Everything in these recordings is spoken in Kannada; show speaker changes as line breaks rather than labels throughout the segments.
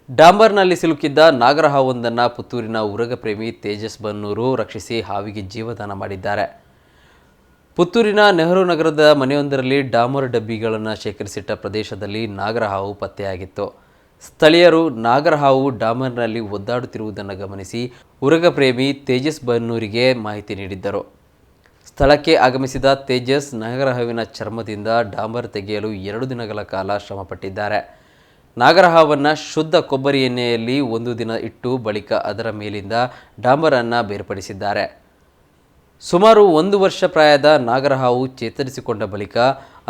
ಡಾಂಬರ್ನಲ್ಲಿ ಸಿಲುಕಿದ್ದ ನಾಗರಹಾವೊಂದನ್ನು ಪುತ್ತೂರಿನ ಉರಗ ಪ್ರೇಮಿ ತೇಜಸ್ ಬನ್ನೂರು ರಕ್ಷಿಸಿ ಹಾವಿಗೆ ಜೀವದಾನ ಮಾಡಿದ್ದಾರೆ. ಪುತ್ತೂರಿನ ನೆಹರು ನಗರದ ಮನೆಯೊಂದರಲ್ಲಿ ಡಾಂಬರ್ ಡಬ್ಬಿಗಳನ್ನು ಶೇಖರಿಸಿಟ್ಟ ಪ್ರದೇಶದಲ್ಲಿ ನಾಗರಹಾವು ಪತ್ತೆಯಾಗಿತ್ತು. ಸ್ಥಳೀಯರು ನಾಗರಹಾವು ಡಾಂಬರ್ನಲ್ಲಿ ಒದ್ದಾಡುತ್ತಿರುವುದನ್ನು ಗಮನಿಸಿ ಉರಗ ಪ್ರೇಮಿ ತೇಜಸ್ ಬನ್ನೂರಿಗೆ ಮಾಹಿತಿ ನೀಡಿದ್ದರು. ಸ್ಥಳಕ್ಕೆ ಆಗಮಿಸಿದ ತೇಜಸ್ ನಾಗರಹಾವಿನ ಚರ್ಮದಿಂದ ಡಾಂಬರ್ ತೆಗೆಯಲು 2 ದಿನಗಳ ಕಾಲ ಶ್ರಮಪಟ್ಟಿದ್ದಾರೆ. ನಾಗರಹಾವನ್ನು ಶುದ್ಧ ಕೊಬ್ಬರಿ ಎಣ್ಣೆಯಲ್ಲಿ 1 ದಿನ ಇಟ್ಟು ಬಳಿಕ ಅದರ ಮೇಲಿಂದ ಡಾಂಬರನ್ನು ಬೇರ್ಪಡಿಸಿದ್ದಾರೆ. ಸುಮಾರು 1 ವರ್ಷ ಪ್ರಾಯದ ನಾಗರಹಾವು ಚೇತರಿಸಿಕೊಂಡ ಬಳಿಕ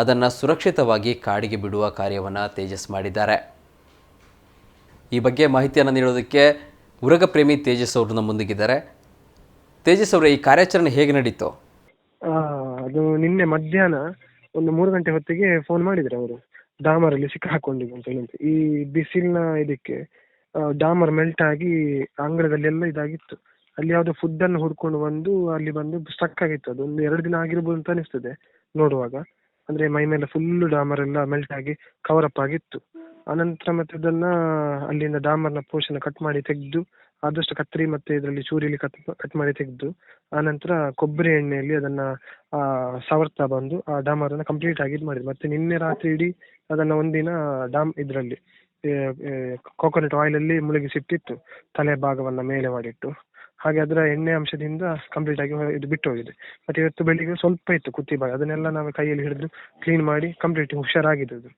ಅದನ್ನು ಸುರಕ್ಷಿತವಾಗಿ ಕಾಡಿಗೆ ಬಿಡುವ ಕಾರ್ಯವನ್ನು ತೇಜಸ್ ಮಾಡಿದ್ದಾರೆ. ಈ ಬಗ್ಗೆ ಮಾಹಿತಿಯನ್ನು ನೀಡೋದಕ್ಕೆ ಉರಗ ಪ್ರೇಮಿ ತೇಜಸ್ ಅವರು ನಮ್ಮ ಮುಂದಿಗಿದ್ದಾರೆ. ತೇಜಸ್ ಅವರೇ, ಈ ಕಾರ್ಯಾಚರಣೆ ಹೇಗೆ ನಡೀತು?
ಅದು ನಿನ್ನೆ ಮಧ್ಯಾಹ್ನ ಒಂದು 3 ಗಂಟೆ ಹೊತ್ತಿಗೆ ಫೋನ್ ಮಾಡಿದ್ರು ಅವರು, ಡಾಮರಲ್ಲಿ ಸಿಕ್ಕಾಕೊಂಡಿದೆ ಅಂತ ಹೇಳಿ. ಈ ಬಿಸಿಲಿನ ಇದಕ್ಕೆ ಡಾಮರ್ ಮೆಲ್ಟ್ ಆಗಿ ಅಂಗಳದಲ್ಲಿ ಎಲ್ಲ ಇದಾಗಿತ್ತು. ಅಲ್ಲಿ ಯಾವುದೋ ಫುಡ್ ಅನ್ನು ಹುಡ್ಕೊಂಡು ಬಂದು ಅಲ್ಲಿ ಬಂದು ಸ್ಟಕ್ ಆಗಿತ್ತು. ಅದು 1-2 ದಿನ ಆಗಿರ್ಬೋದು ಅಂತ ಅನಿಸ್ತದೆ ನೋಡುವಾಗ. ಅಂದ್ರೆ ಮೈ ಮೇಲೆ ಫುಲ್ ಡಾಮರ್ ಎಲ್ಲ ಮೆಲ್ಟ್ ಆಗಿ ಕವರ್ ಅಪ್ ಆಗಿತ್ತು. ಆನಂತರ ಮತ್ತೆ ಅದನ್ನ ಅಲ್ಲಿಂದ ಡಾಮರ್ನ ಪೋರ್ಷನ್ ಕಟ್ ಮಾಡಿ ತೆಗೆದು, ಆದಷ್ಟು ಕತ್ರಿ ಮತ್ತೆ ಇದರಲ್ಲಿ ಚೂರಿಲಿ ಕಟ್ ಮಾಡಿ ತೆಗೆದು, ಆನಂತರ ಕೊಬ್ಬರಿ ಎಣ್ಣೆಯಲ್ಲಿ ಅದನ್ನ ಸವರ್ತಾ ಬಂದು ಆ ಡಾಮರನ್ನು ಕಂಪ್ಲೀಟ್ ಆಗಿ ಇದು ಮಾಡಿದ್ರು. ಮತ್ತೆ ನಿನ್ನೆ ರಾತ್ರಿ ಇಡೀ ಅದನ್ನ ಒಂದಿನ ಇದರಲ್ಲಿ ಕೋಕೋನಟ್ ಆಯಿಲ್ ಅಲ್ಲಿ ಮುಳುಗಿಸಿಟ್ಟಿತ್ತು, ತಲೆ ಭಾಗವನ್ನ ಮೇಲೆ ಮಾಡಿಟ್ಟು. ಹಾಗೆ ಅದರ ಎಣ್ಣೆ ಅಂಶದಿಂದ ಕಂಪ್ಲೀಟ್ ಆಗಿ ಇದು ಬಿಟ್ಟು ಹೋಗಿದೆ. ಮತ್ತೆ ಇವತ್ತು ಬೆಳಿಗ್ಗೆ ಸ್ವಲ್ಪ ಇತ್ತು ಕುತ್ತಿ ಭಾಗ, ಅದನ್ನೆಲ್ಲ ನಾವು ಕೈಯಲ್ಲಿ ಹಿಡಿದು ಕ್ಲೀನ್ ಮಾಡಿ ಕಂಪ್ಲೀಟ್ ಹುಷಾರಾಗಿದೆ. ಅದು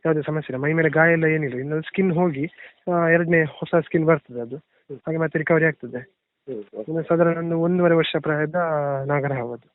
ಯಾವುದೇ ಸಮಸ್ಯೆ ಇಲ್ಲ, ಮೈ ಮೇಲೆ ಗಾಯ ಎಲ್ಲ ಏನಿಲ್ಲ. ಇನ್ನು ಸ್ಕಿನ್ ಹೋಗಿ 2ನೇ ಹೊಸ ಸ್ಕಿನ್ ಬರ್ತದೆ, ಅದು ಹಾಗೆ ಮತ್ತೆ ರಿಕವರಿ ಆಗ್ತದೆ. ಸಾಧಾರಣ 1.5 ವರ್ಷ ಪ್ರಾಯದ ನಾಗರಹಾವು ಅದು.